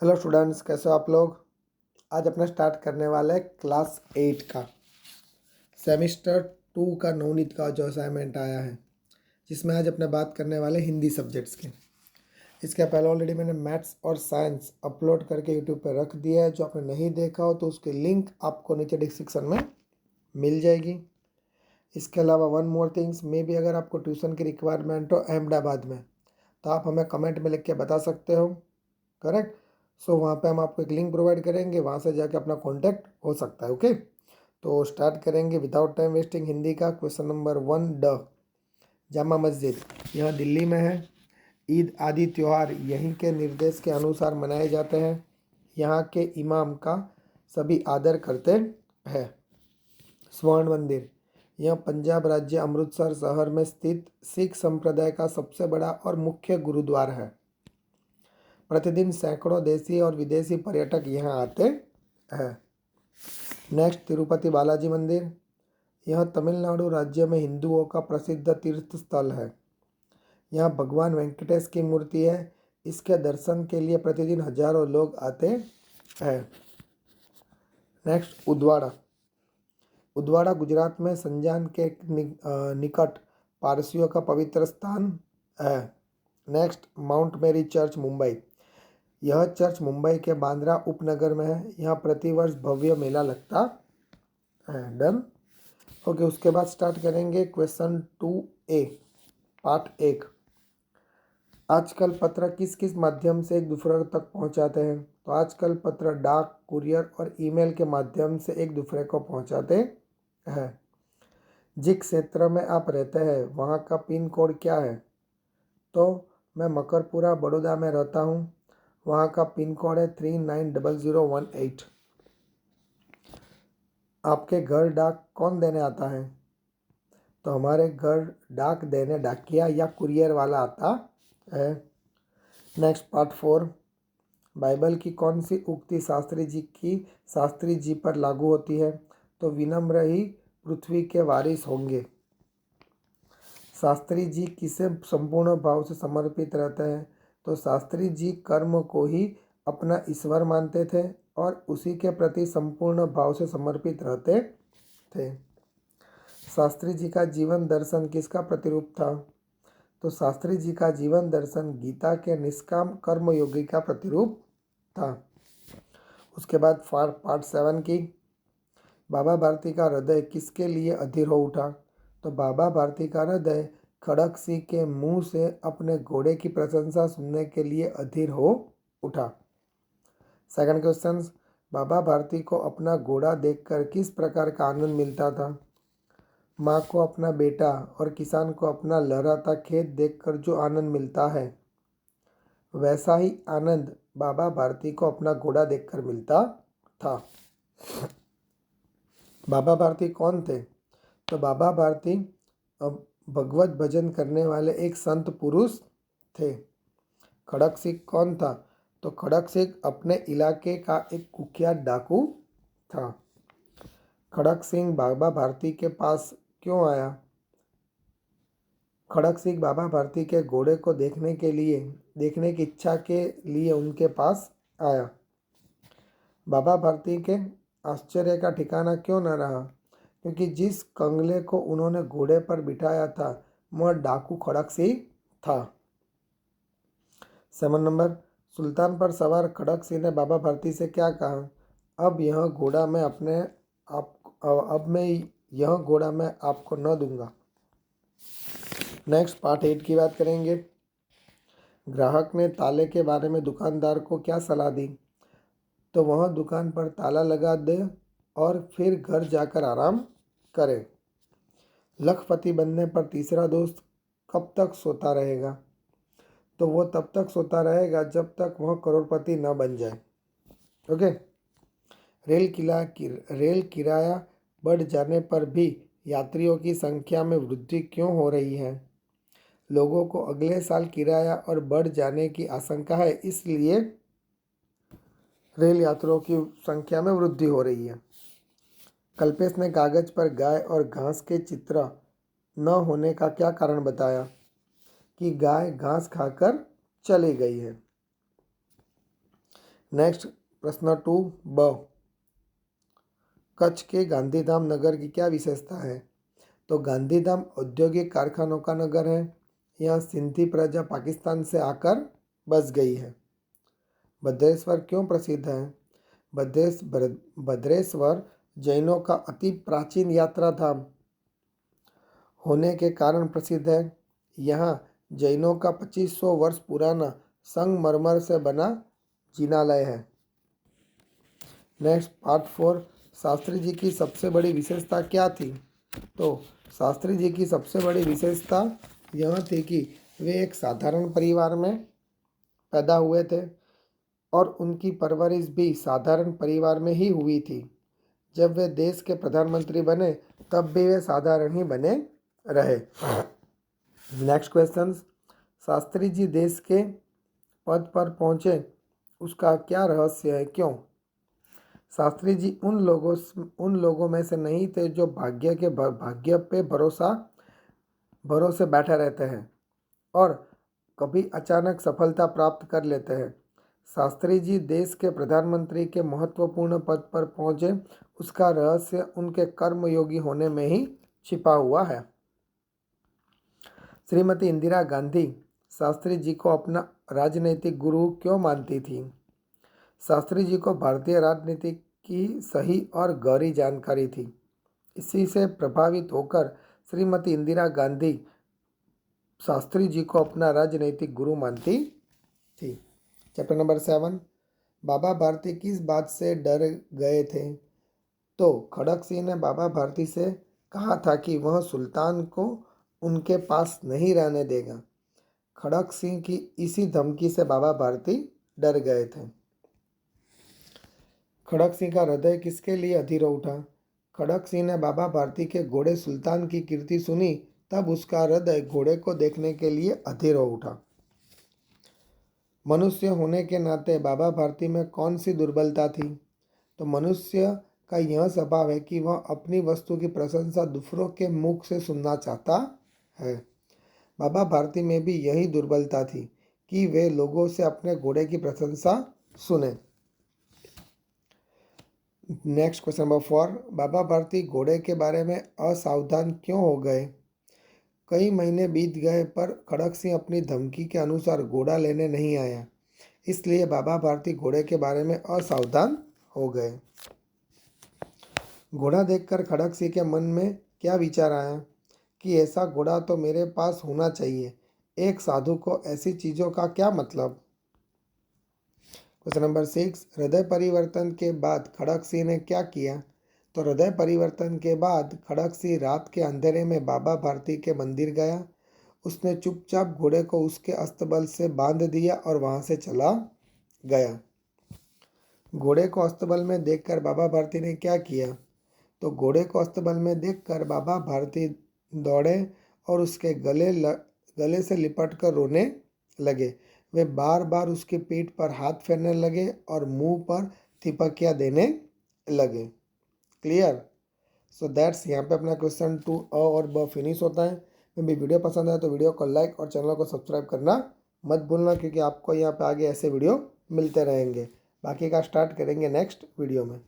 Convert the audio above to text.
Hello students, कैसे हो आप लोग। आज अपना स्टार्ट करने वाला है क्लास 8 का सेमिस्टर 2 का नवनीत का जो असाइनमेंट आया है, जिसमें आज अपने बात करने वाले हिंदी सब्जेक्ट्स के। इसके पहले ऑलरेडी मैंने मैथ्स और साइंस अपलोड करके यूट्यूब पर रख दिया है। जो आपने नहीं देखा हो तो उसकी लिंक आपको नीचे डिस्क्रिप्शन में मिल जाएगी। इसके अलावा वन मोर थिंग्स में भी, अगर आपको ट्यूशन की रिक्वायरमेंट हो अहमदाबाद में, तो आप हमें कमेंट में लिख के बता सकते हो। करेक्ट। सो वहाँ पे हम आपको एक लिंक प्रोवाइड करेंगे, वहाँ से जाके अपना कांटेक्ट हो सकता है। ओके, तो स्टार्ट करेंगे विदाउट टाइम वेस्टिंग। हिंदी का क्वेश्चन नंबर 1, ड जामा मस्जिद यह दिल्ली में है। ईद आदि त्यौहार यहीं के निर्देश के अनुसार मनाए जाते हैं। यहाँ के इमाम का सभी आदर करते हैं। स्वर्ण मंदिर यह पंजाब राज्य अमृतसर शहर में स्थित सिख संप्रदाय का सबसे बड़ा और मुख्य गुरुद्वारा है। प्रतिदिन सैकड़ों देशी और विदेशी पर्यटक यहाँ आते हैं। नेक्स्ट, तिरुपति बालाजी मंदिर यह तमिलनाडु राज्य में हिंदुओं का प्रसिद्ध तीर्थ स्थल है। यहाँ भगवान वेंकटेश की मूर्ति है। इसके दर्शन के लिए प्रतिदिन हजारों लोग आते हैं। नेक्स्ट, उदवाड़ा उदवाड़ा गुजरात में संजान के निकट पारसियों का पवित्र स्थान है। नेक्स्ट, माउंट मेरी चर्च मुंबई यह चर्च मुंबई के बांद्रा उपनगर में है। यहाँ प्रतिवर्ष भव्य मेला लगता है। डन। ओके, उसके बाद स्टार्ट करेंगे क्वेश्चन 2A पार्ट 1। आजकल पत्र किस किस माध्यम से एक दूसरे तक पहुंचाते हैं? तो आजकल पत्र डाक, कुरियर और ईमेल के माध्यम से एक दूसरे को पहुंचाते हैं। जिस क्षेत्र में आप रहते हैं वहाँ का पिन कोड क्या है? तो मैं मकरपुरा बड़ौदा में रहता हूँ। वहाँ का पिन कोड है 390018। आपके घर डाक कौन देने आता है? तो हमारे घर डाक देने डाकिया या कुरियर वाला आता है। Next, part 4। बाइबल की कौन सी उक्ति शास्त्री जी पर लागू होती है? तो विनम्र ही पृथ्वी के वारिस होंगे। शास्त्री जी किसे संपूर्ण भाव से समर्पित रहते हैं? तो शास्त्री जी कर्म को ही अपना ईश्वर मानते थे और उसी के प्रति संपूर्ण भाव से समर्पित रहते थे। शास्त्री जी का जीवन दर्शन किसका प्रतिरूप था? तो शास्त्री जी का जीवन दर्शन गीता के निष्काम कर्मयोगी का प्रतिरूप था। उसके बाद पार्ट 7 की, बाबा भारती का हृदय किसके लिए अधीर हो उठा? तो बाबा भारती का हृदय खड़क सिंह के मुंह से अपने घोड़े की प्रशंसा सुनने के लिए अधीर हो उठा। सेकंड क्वेश्चन, बाबा भारती को अपना घोड़ा देखकर किस प्रकार का आनंद मिलता था? माँ को अपना बेटा और किसान को अपना लहराता खेत देखकर जो आनंद मिलता है, वैसा ही आनंद बाबा भारती को अपना घोड़ा देखकर मिलता था। बाबा भारती कौन थे? तो बाबा भारती भगवत भजन करने वाले एक संत पुरुष थे। खड़क सिंह कौन था? तो खड़क सिंह अपने इलाके का एक कुख्यात डाकू था। खड़क सिंह बाबा भारती के पास क्यों आया? खड़क सिंह बाबा भारती के घोड़े को देखने की इच्छा के लिए उनके पास आया। बाबा भारती के आश्चर्य का ठिकाना क्यों न रहा? क्योंकि जिस कंगले को उन्होंने घोड़े पर बिठाया था वह डाकू खड़क सिंह था। 7 नंबर, सुल्तान पर सवार खड़क सिंह ने बाबा भारती से क्या कहा? अब यह घोड़ा मैं आपको न दूंगा। नेक्स्ट, पार्ट 8 की बात करेंगे। ग्राहक ने ताले के बारे में दुकानदार को क्या सलाह दी? तो वह दुकान पर ताला लगा दे और फिर घर जाकर आराम करे। लखपति बनने पर तीसरा दोस्त कब तक सोता रहेगा? तो वो तब तक सोता रहेगा जब तक वह करोड़पति न बन जाए। ओके। रेल किराया बढ़ जाने पर भी यात्रियों की संख्या में वृद्धि क्यों हो रही है? लोगों को अगले साल किराया और बढ़ जाने की आशंका है, इसलिए रेल यात्रियों की संख्या में वृद्धि हो रही है। कल्पेश ने कागज पर गाय और घास के चित्र न होने का क्या कारण बताया? कि गाय घास खाकर चली गई है। नेक्स्ट प्रश्न 2 ब, कच्छ के गांधीधाम नगर की क्या विशेषता है? तो गांधीधाम औद्योगिक कारखानों का नगर है। यहाँ सिंधी प्रजा पाकिस्तान से आकर बस गई है। भद्रेश्वर क्यों प्रसिद्ध है? भद्रेश्वर जैनों का अति प्राचीन यात्रा धाम होने के कारण प्रसिद्ध है। यहाँ जैनों का 2500 वर्ष पुराना संगमरमर से बना जिनालय है। नेक्स्ट पार्ट 4, शास्त्री जी की सबसे बड़ी विशेषता क्या थी? तो शास्त्री जी की सबसे बड़ी विशेषता यह थी कि वे एक साधारण परिवार में पैदा हुए थे और उनकी परवरिश भी साधारण परिवार में ही हुई थी। जब वे देश के प्रधानमंत्री बने तब भी वे साधारण ही बने रहे। नेक्स्ट क्वेश्चन, शास्त्री जी देश के पद पर पहुँचे उसका क्या रहस्य है, क्यों? शास्त्री जी उन लोगों में से नहीं थे जो भाग्य पे भरोसे बैठे रहते हैं और कभी अचानक सफलता प्राप्त कर लेते हैं। शास्त्री जी देश के प्रधानमंत्री के महत्वपूर्ण पद पर पहुँचे उसका रहस्य उनके कर्मयोगी होने में ही छिपा हुआ है। श्रीमती इंदिरा गांधी शास्त्री जी को अपना राजनीतिक गुरु क्यों मानती थी? शास्त्री जी को भारतीय राजनीति की सही और गहरी जानकारी थी। इसी से प्रभावित होकर श्रीमती इंदिरा गांधी शास्त्री जी को अपना राजनीतिक गुरु मानती थी। चैप्टर नंबर 7, बाबा भारती किस बात से डर गए थे? तो खड़क सिंह ने बाबा भारती से कहा था कि वह सुल्तान को उनके पास नहीं रहने देगा। खड़क सिंह की इसी धमकी से बाबा भारती डर गए थे। खड़क सिंह का हृदय किसके लिए अधीर उठा? खड़क सिंह ने बाबा भारती के घोड़े सुल्तान की कीर्ति सुनी तब उसका हृदय घोड़े को देखने के लिए अधीर हो उठा। मनुष्य होने के नाते बाबा भारती में कौन सी दुर्बलता थी? तो मनुष्य का यह स्वभाव है कि वह अपनी वस्तु की प्रशंसा दूसरों के मुख से सुनना चाहता है। बाबा भारती में भी यही दुर्बलता थी कि वे लोगों से अपने घोड़े की प्रशंसा सुने। नेक्स्ट क्वेश्चन नंबर 4, बाबा भारती घोड़े के बारे में असावधान क्यों हो गए? कई महीने बीत गए पर खड़क सिंह अपनी धमकी के अनुसार घोड़ा लेने नहीं आया, इसलिए बाबा भारती घोड़े के बारे में असावधान हो गए। घोड़ा देखकर खड़क सिंह के मन में क्या विचार आया कि ऐसा घोड़ा तो मेरे पास होना चाहिए। एक साधु को ऐसी चीज़ों का क्या मतलब? क्वेश्चन नंबर 6, हृदय परिवर्तन के बाद खड़क सिंह ने क्या किया? तो हृदय परिवर्तन के बाद खड़क सिंह रात के अंधेरे में बाबा भारती के मंदिर गया। उसने चुपचाप घोड़े को उसके अस्तबल से बांध दिया और वहां से चला गया। घोड़े को अस्तबल में देखकर बाबा भारती ने क्या किया? तो घोड़े को अस्तबल में देखकर बाबा भारती दौड़े और उसके गले से लिपट कर रोने लगे। वे बार बार उसकी पीठ पर हाथ फेरने लगे और मुंह पर थिपकियाँ देने लगे। क्लियर? सो दैट्स यहाँ पे अपना क्वेश्चन 2 और ब फिनिश होता है। भी वीडियो पसंद आए तो वीडियो को लाइक और चैनल को सब्सक्राइब करना मत भूलना, क्योंकि आपको यहाँ पे आगे ऐसे वीडियो मिलते रहेंगे। बाकी का स्टार्ट करेंगे नेक्स्ट वीडियो में।